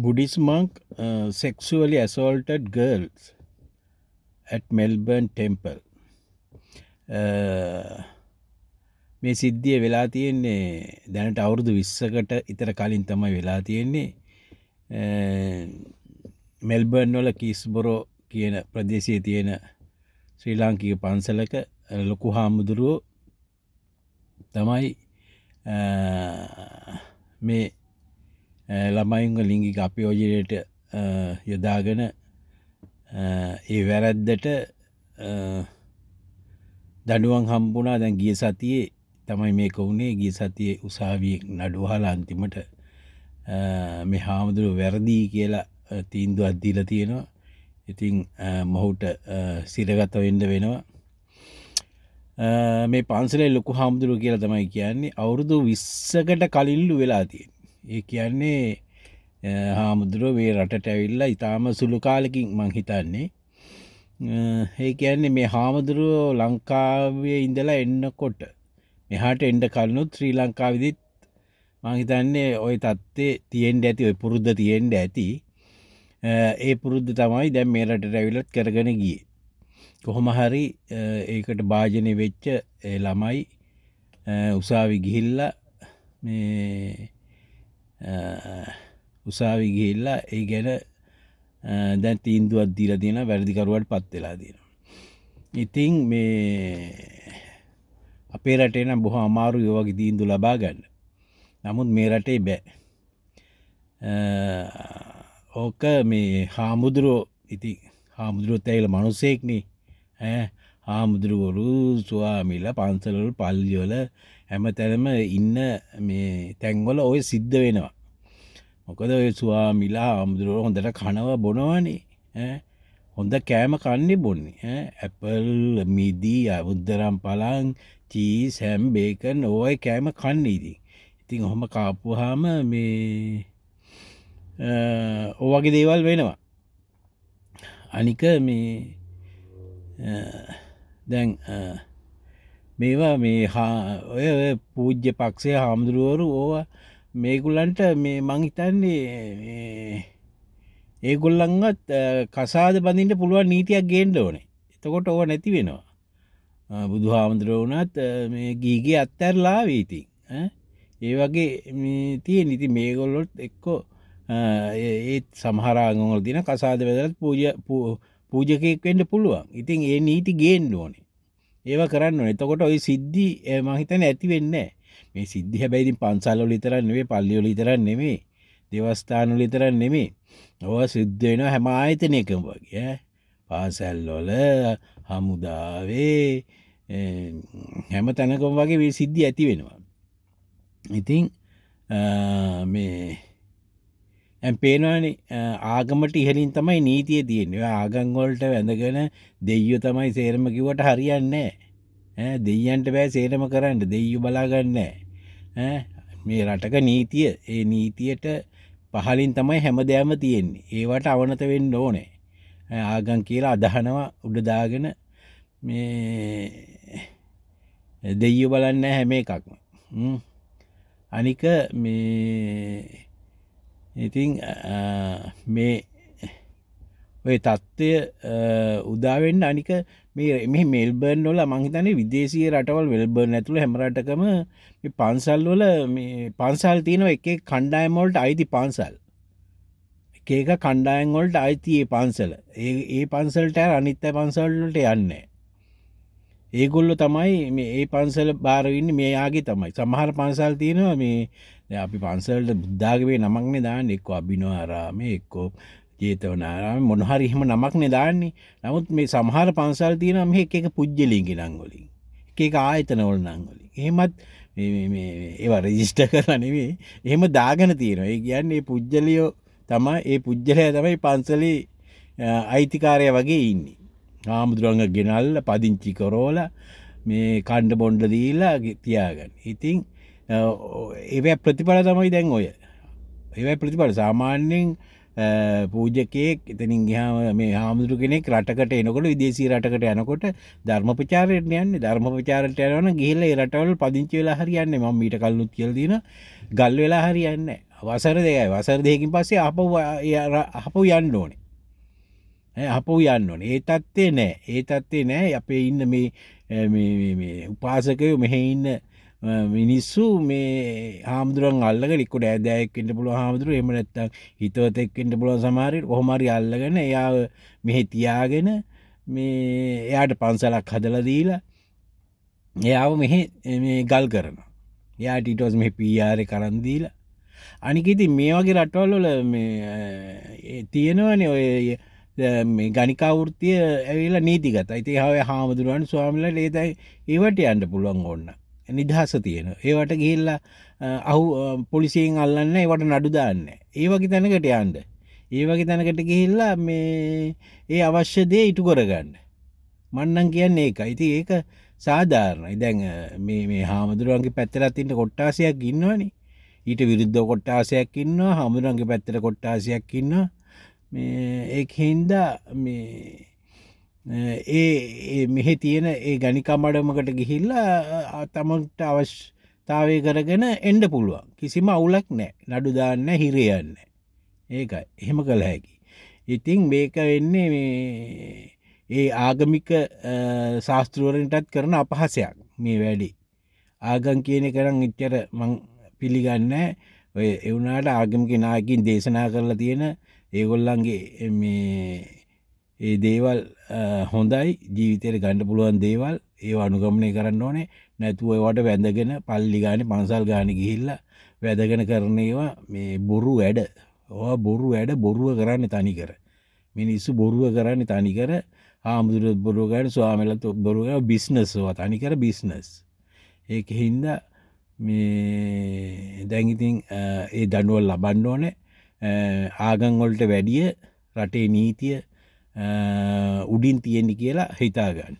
Buddhist monk sexually assaulted girls at Melbourne temple. මේ සිද්ධිය වෙලා තියෙන්නේ දැනට අවුරුදු 20කට ඉතර කලින් තමයි වෙලා තියෙන්නේ. මෙල්බර්න් වල කීස්බොරෝ කියන ප්‍රදේශයේ තියෙන ශ්‍රී ලාංකික පන්සලක ලොකු හාමුදුරුවෝ තමයි මේ ළමයින්ව ලිංගික අපයෝජනයට යොදාගෙන ඒ වැරැද්දට දඬුවම් හම්බුණා. දැන් ගිය සතියේ තමයි මේක වුණේ. ගිය සතියේ උසාවියේ නඩුවහලා අන්තිමට මේ හාමුදුරුවෝ වැරදි කියලා තීන්දුවක් දීලා තියෙනවා. ඉතින් මොහුට සිරගත වෙන්න වෙනවා. මේ පන්සලේ ලොකු හාමුදුරුවෝ කියලා තමයි කියන්නේ. අවුරුදු 20කට කලින්ලු වෙලා තියෙන්නේ. ඒ කියන්නේ හාමුදුරුවෝ මේ රටට ඇවිල්ලා ඊටාම සුළු කාලෙකින් මං හිතන්නේ. ඒ කියන්නේ මේ හාමුදුරුවෝ ලංකාවේ ඉඳලා එන්නකොට මෙහාට එන්න කලිනුත් ශ්‍රී ලංකාවේදීත් මං හිතන්නේ ওই தත්තේ තියෙන්න ඇති, ওই පුරුද්ද තියෙන්න ඇති. ඒ පුරුද්ද තමයි දැන් මේ රටට ඇවිල්ලත් කරගෙන ගියේ. කොහොම හරි ඒකට භාජනය වෙච්ච ඒ ළමයි උසාවි ගිහිල්ලා මේ උසාවි ගිහිල්ලා ඒ ගැන දැන් තීන්දුවක් දීලා තියෙනවා. වැරදිකරුවාට පත් වෙලා තියෙනවා. ඉතින් මේ අපේ රටේ නම් බොහොම අමාරුයි ඔය වගේ තීන්දුව ලබා ගන්න. නමුත් මේ රටේ බෑ. ඕක මේ හාමුදුරුවෝ ඉතින් හාමුදුරුවෝත් ඇවිල්ලා මිනිස්සෙක්නේ. හාමුදුරුවරු ස්වාමීලා පන්සල්වල පල්ලිවල හැමතැනම ඉන්න මේ තැන්වල ඔය සිද්ධ වෙනවා. මොකද ඔය ස්වාමීලා හාමුදුරුවෝ හොඳට කනවා බොනවනේ. හොඳ කෑම කන්නේ බොන්නේ. ඇපල්, මිදි, උද්දරම් පලං, චීස්, හැම්, බේකන් ඔය කෑම කන්නේ. ඉතින් ඔහොම කාපුවාම මේ ඔය වගේ දේවල් වෙනවා. අනික මේ දැන් මේවා මේ ඔය පූජ්‍ය පක්ෂයේ හාමුදුරුවරු ඕවා මේගොල්ලන්ට මේ මං හිතන්නේ ඒගොල්ලන්වත් කසාද බඳින්න පුළුවන් නීතියක් ගේන්න ඕනේ. එතකොට ඕව නැති වෙනවා. බුදුහාමුදුරුවෝ වුණත් මේ ගීගේ අත්හැරලා ආවේ ඉතින්. ඒ වගේ මේ තියෙන. ඉතින් මේගොල්ලොත් එක්කෝ ඒ සමහර ආගම්වල තියෙන කසාද බැදලත් පූජකයෙක් වෙන්න පුළුවන්. ඉතින් ඒ නීති ගේන්න ඕනේ. ඒවා කරන්න ඕනේ. එතකොට ওই සිද්ධි මම හිතන්නේ ඇති වෙන්නේ නැහැ. මේ සිද්ධි හැබැයි ඉතින් පන්සල් වල විතරක් නෙවෙයි, පල්ලි වල විතරක් නෙවෙයි, දේවස්ථාන වල විතරක් නෙවෙයි. ඔය සිද්ධ වෙනවා හැම ආයතනයකම වගේ. පාසල් වල, හමුදාවේ හැම තැනකම වගේ මේ සිද්ධි ඇති වෙනවා. ඉතින් මේ දැන් පේනවනේ ආගමට ඉහළින් තමයි නීතිය තියෙන්නේ. ඔය ආගම් වලට වැඳගෙන දෙයියෝ තමයි සේරම කිව්වට හරියන්නේ නැහැ. දෙයියන්ට බෑ සේරම කරන්න. දෙයියෝ බලාගන්නේ නැහැ. මේ රටක නීතිය, ඒ නීතියට පහලින් තමයි හැමදේම තියෙන්නේ. ඒවට අවනත වෙන්න ඕනේ. ආගම් කියලා අදහනවා උඩ දාගෙන මේ දෙයියෝ බලන්නේ හැම එකක්ම. අනික මේ ඉතින් මේ ඔය තත්ත්වය උදාවෙන්න අනික මේ මෙල්බර්න් වල මං හිතන්නේ විදේශීය රටවල් මෙල්බර්න් ඇතුළේ හැම රටකම මේ පන්සල් වල මේ පන්සල් තියෙනවා. එක එක කණ්ඩායම් වලට අයිති පන්සල්. එක එක කණ්ඩායම් වලට අයිති ඒ පන්සල. ඒ පන්සලට අනිත් පන්සල් වලට යන්නේ. ඒගොල්ලෝ තමයි මේ ඒ පන්සල බාර වෙන්නේ මෙයාගේ තමයි. සමහර පන්සල් තියෙනවා මේ අපි පන්සලට බුද්ධාගමේ නමක්නේ දාන්නේ. එක්ක අභිනවාරාමේ, එක්ක ජේතවනාරාමේ, මොන හරි එහෙම නමක්නේ දාන්නේ. නමුත් මේ සමහර පන්සල් තියෙනවා මේ එක එක පුජ්‍යලිංගේ නම් වලින්, එක එක ආයතන වල නම් වලින්. එහෙමත් මේ ඒවා රෙජිස්ටර් කරලා නෙවෙයි, එහෙම දාගෙන තියෙනවා. ඒ කියන්නේ මේ පුජ්‍යලියෝ තමයි, ඒ පුජ්‍යලයා තමයි පන්සලේ අයිතිකාරයා වගේ ඉන්නේ. හාමුදුරුවන්ව ගෙනල්ලා පදිංචි කරෝලා මේ කණ්ඩ බොණ්ඩ දීලා තියාගන්න. ඉතින් ඒවැ ප්‍රතිඵල තමයි දැන් ඔය. ඒවැ ප්‍රතිඵල සාමාන්‍යයෙන් පූජකයෙක් එතනින් ගියාම මේ හාමුදුරු කෙනෙක් රටකට එනකොට, විදේශීය රටකට යනකොට ධර්ම ප්‍රචාරයට යන්නේ. ධර්ම ප්‍රචාරයට යනවනම් ගිහිල්ලා ඒ රටවල පදිංචි වෙලා හරියන්නේ. මම මීට කලිනුත් කියලා දිනා ගල් වෙලා හරියන්නේ නැහැ. වසර 2යි. වසර 2කින් පස්සේ ආපහු යන්න ඕනේ. අපෝ යන්න ඕනේ. ඒ තත්ත්වේ නෑ. අපේ ඉන්න මේ උපාසකයෝ මෙහෙ ඉන්න මිනිස්සු මේ හාමුදුරුවන් අල්ලගෙන එක්ක ඈදෑයෙක් වෙන්න පුළුවන් හාමුදුරුවෝ එහෙම නැත්නම් හිතවතෙක් වෙන්න පුළුවන් සමහර විට කොහොම හරි අල්ලගෙන එයාව මෙහෙ තියාගෙන මේ එයාට පන්සලක් හදලා දීලා එයාව මෙහෙ මේ ගල් කරනවා. එයාට ඊට පස්සේ මෙහෙ PR එක කරන් දීලා අනික ඉතින් මේ වගේ රටවල් වල මේ තියෙනවනේ ඔය මේ ගණිකා වෘත්තිය ඇවිල්ලා නීතිගතයි. ඉතින් හාමුදුරුවන් ස්වාමීන්වහන්සේලා ඒවට යන්න පුළුවන් ඕන්න. නිදහස තියෙනවා. ඒවට ගිහිල්ලා පොලිසියෙන් අල්ලන්නේ ඒවට නඩු දාන්නේ. ඒ වගේ තැනකට යන්න. ඒ වගේ තැනකට ගිහිල්ලා මේ ඒ අවශ්‍ය දේ ඉටු කරගන්න. මම නම් කියන්නේ ඒකයි. ඉතින් ඒක සාධාරණයි. දැන් මේ හාමුදුරුවන්ගේ පැත්තට ඉන්න කොට්ටාසයක් ඉන්නවනේ. ඊට විරුද්ධව කොට්ටාසයක් ඉන්නවා. හාමුදුරුවන්ගේ පැත්තට කොට්ටාසයක් ඉන්නවා. මේ ඒකින්ද මේ මෙහෙ තියෙන ඒ ගණිකා මඩමකට ගිහිල්ලා තමන්ට අවශ්‍යතාවය කරගෙන එන්න පුළුවන්. කිසිම අවුලක් නැහැ. නඩු දාන්න හිරේ යන්නේ. ඒකයි. එහෙම කළ හැකි. ඉතින් මේක වෙන්නේ මේ ඒ ආගමික ශාස්ත්‍රවලටත් කරන අපහාසයක් මේ වැඩි. ආගම් කියන එක නම් ඉච්චර මං පිළිගන්නේ ඔය ඒ වුණාට ආගමික නායකින් දේශනා කරලා තියෙන ඒගොල්ලන්ගේ මේ ඒ දේවල් හොඳයි ජීවිතයට ගන්න පුළුවන් දේවල් ඒව අනුගමනය කරන්න ඕනේ. නැතුව ඒවට වැඳගෙන පල්ලි ගානේ පන්සල් ගානේ ගිහිල්ලා වැදගෙන කරන ඒවා මේ බොරු වැඩ. ඕවා බොරු වැඩ බොරුව කරන්නේ තනිකර. මිනිස්සු බොරුව කරන්නේ තනිකර. හාමුදුරුවෝ බොරුව කරන්නේ ස්වාමීලාත් බොරුව කරන්නේ බිස්නස් ඒවා තනිකර බිස්නස්. ඒකින්ද මේ දැන් ඉතින් ඒ දඬුවම් ලබන්න ඕනේ. ආගම් වලට වැඩිය රටේ නීතිය උඩින් තියෙන්නේ කියලා හිතා ගන්න.